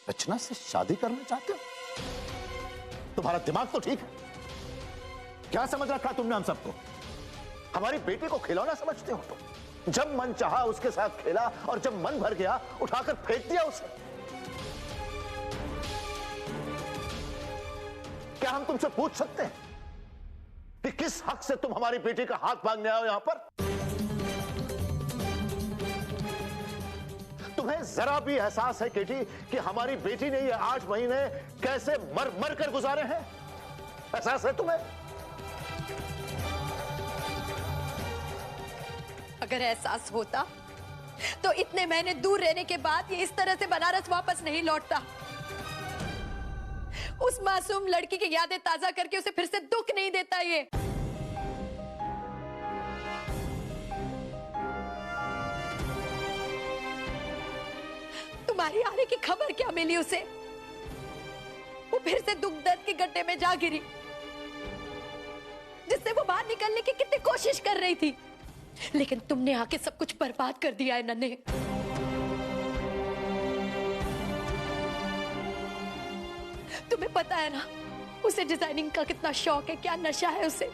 रचना से शादी करना चाहते हो? तुम्हारा दिमाग तो ठीक है। क्या समझ रखा तुमने हम सबको? हमारी बेटी को खिलौना समझते हो तुम? जब मन चाहा उसके साथ खेला और जब मन भर गया उठाकर फेंक दिया उसे। क्या हम तुमसे पूछ सकते हैं कि किस हक से तुम हमारी बेटी का हाथ मांगने आओ यहां पर? तुम्हें जरा भी एहसास है केटी कि हमारी बेटी ने ये 8 महीने कैसे मर मर कर गुजारे हैं? एहसास है तुम्हें? अगर एहसास होता तो इतने महीने दूर रहने के बाद ये इस तरह से बनारस वापस नहीं लौटता। उस मासूम लड़की की यादें ताजा करके उसे फिर से दुख नहीं देता ये। तुम्हारी आने की खबर क्या मिली उसे? वो फिर से दुख दर्द के गड्ढे में जा गिरी जिससे वो बाहर निकलने की कितनी कोशिश कर रही थी, लेकिन तुमने आके सब कुछ बर्बाद कर दिया है नन्हे। तुम्हें पता है ना उसे डिजाइनिंग का कितना शौक है, क्या नशा है उसे,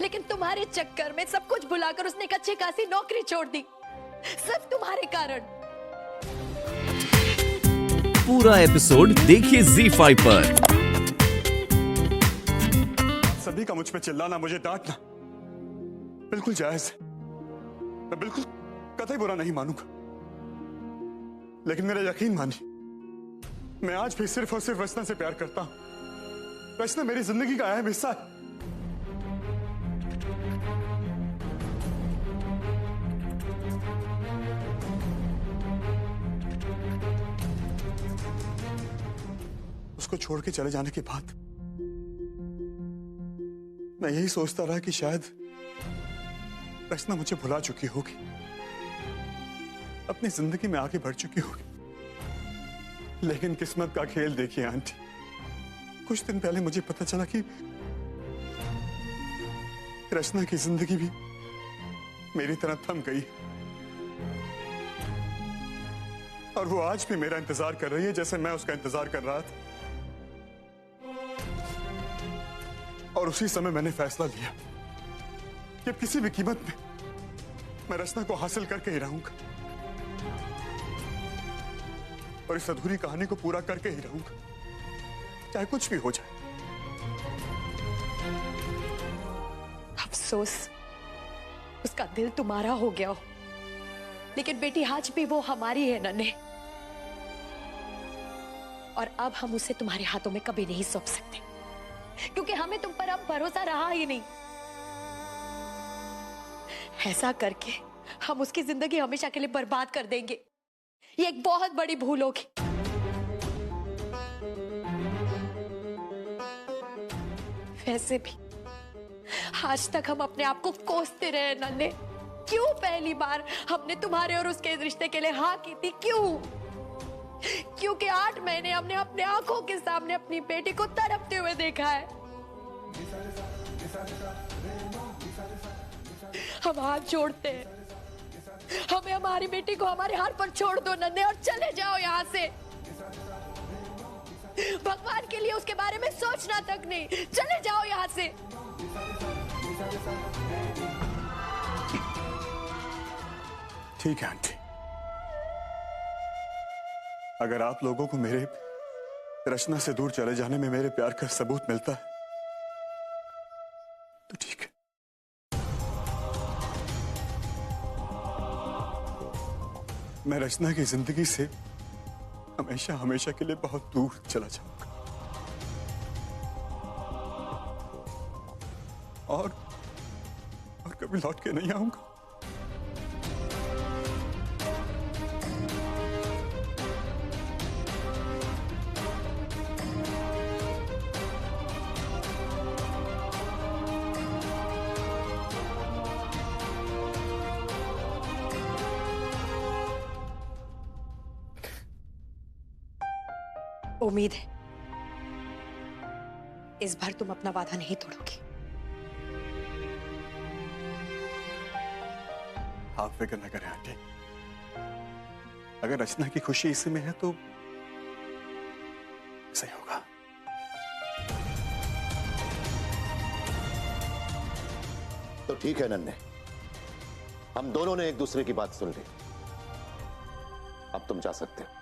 लेकिन तुम्हारे चक्कर में सब कुछ भुलाकर उसने एक अच्छी खासी नौकरी छोड़ दी, सिर्फ तुम्हारे कारण। पूरा एपिसोड देखिए ZEE5 पर। सभी का मुझ पे चिल्लाना, मुझे डांटना बिल्कुल जायज है। मैं बिल्कुल कतई बुरा नहीं मानूंगा, लेकिन मेरा यकीन मानिए, मैं आज भी सिर्फ और सिर्फ रचना से प्यार करता हूं। रचना मेरी जिंदगी का अहम हिस्सा है। उसको छोड़ के चले जाने के बाद मैं यही सोचता रहा कि शायद रचना मुझे भुला चुकी होगी, अपनी जिंदगी में आगे बढ़ चुकी होगी। लेकिन किस्मत का खेल देखिए आंटी, कुछ दिन पहले मुझे पता चला कि रचना की जिंदगी भी मेरी तरह थम गई और वो आज भी मेरा इंतजार कर रही है जैसे मैं उसका इंतजार कर रहा था। और उसी समय मैंने फैसला लिया कि किसी भी कीमत में मैं रचना को हासिल करके ही रहूंगा और इस अधूरी कहानी को पूरा करके ही रहूंगा, चाहे कुछ भी हो जाए। अफसोस उसका दिल तुम्हारा हो गया हो, लेकिन बेटी आज भी वो हमारी है नन्हे, और अब हम उसे तुम्हारे हाथों में कभी नहीं सौंप सकते, क्योंकि हमें तुम पर अब भरोसा रहा ही नहीं। ऐसा करके हम उसकी जिंदगी हमेशा के लिए बर्बाद कर देंगे। ये एक बहुत बड़ी भूल होगी। वैसे भी आज तक हम अपने आप को कोसते रहे नन्हे। क्यों पहली बार हमने तुम्हारे और उसके रिश्ते के लिए हाँ की थी? क्यों? क्योंकि 8 महीने हमने अपने आंखों के सामने अपनी बेटी को तड़पते हुए देखा है। हम हाथ जोड़ते हैं, हमें हमारी बेटी को हमारे हाथ पर छोड़ दो नन्हे और चले जाओ यहाँ से। भगवान के लिए उसके बारे में सोचना तक नहीं, चले जाओ यहाँ से। ठीक है आंटी, अगर आप लोगों को मेरे रचना से दूर चले जाने में मेरे प्यार का सबूत मिलता है तो ठीक है। मैं रचना की जिंदगी से हमेशा हमेशा के लिए बहुत दूर चला जाऊंगा और कभी लौट के नहीं आऊंगा। उम्मीद है इस बार तुम अपना वादा नहीं तोड़ोगे। आप फिक्र न करें आंटी, अगर रचना की खुशी इसी में है तो सही होगा। तो ठीक है नन्हे, हम दोनों ने एक दूसरे की बात सुन ली। अब तुम जा सकते हो।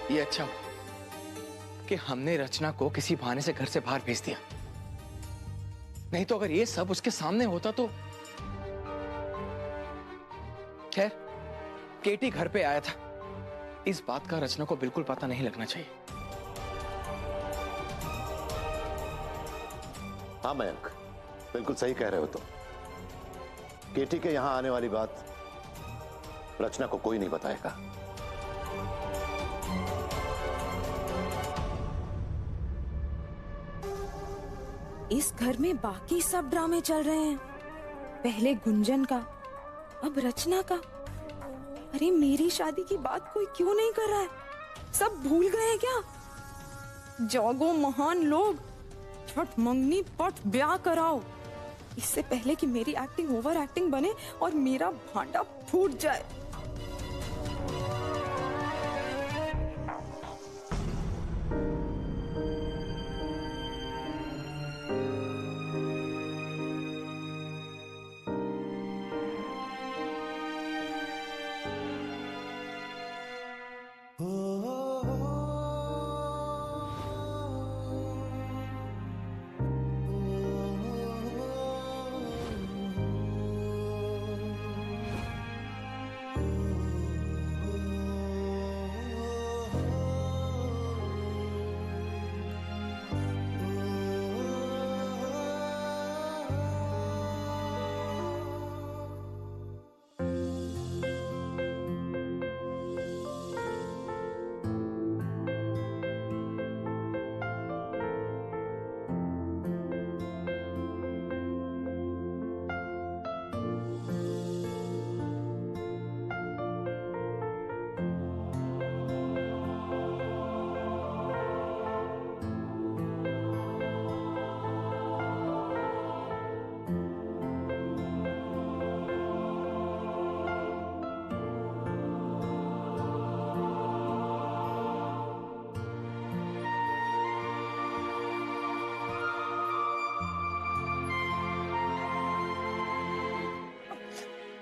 ये अच्छा हुआ कि हमने रचना को किसी बहाने से घर से बाहर भेज दिया, नहीं तो अगर ये सब उसके सामने होता तो। खैर, केटी घर पे आया था, इस बात का रचना को बिल्कुल पता नहीं लगना चाहिए। हाँ मयंक, बिल्कुल सही कह रहे हो तुम। केटी के यहां आने वाली बात रचना को कोई नहीं बताएगा। इस घर में बाकी सब ड्रामे चल रहे हैं। पहले गुंजन का, अब रचना का। अरे मेरी शादी की बात कोई क्यों नहीं कर रहा है? सब भूल गए हैं क्या? जागो महान लोग, छठ मंगनी पट ब्याह कराओ, इससे पहले कि मेरी एक्टिंग ओवर एक्टिंग बने और मेरा भांडा फूट जाए।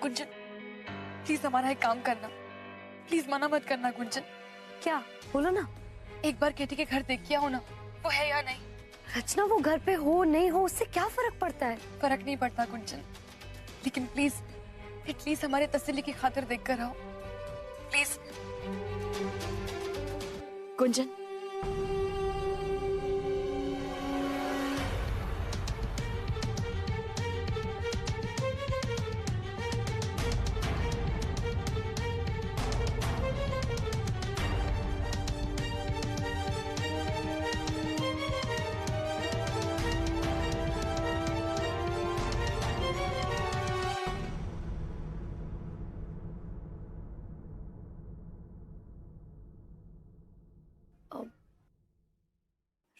गुंजन, प्लीज हमारा एक काम करना, प्लीज मना मत करना गुंजन। क्या बोलो ना। एक बार केटी के घर देख के आओ ना, वो है या नहीं। रचना वो घर पे हो नहीं हो उससे क्या फर्क पड़ता है? फर्क नहीं पड़ता गुंजन, लेकिन प्लीज एटलीस्ट हमारे तसल्ली की खातिर देख कर आओ प्लीज। गुंजन,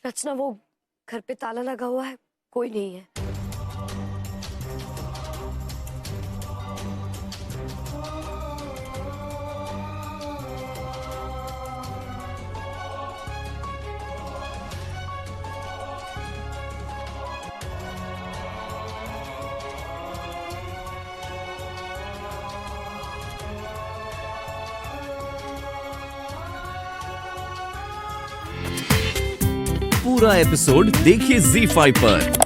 रचना वो घर पे ताला लगा हुआ है, कोई नहीं है। पूरा एपिसोड देखिए ZEE5 पर।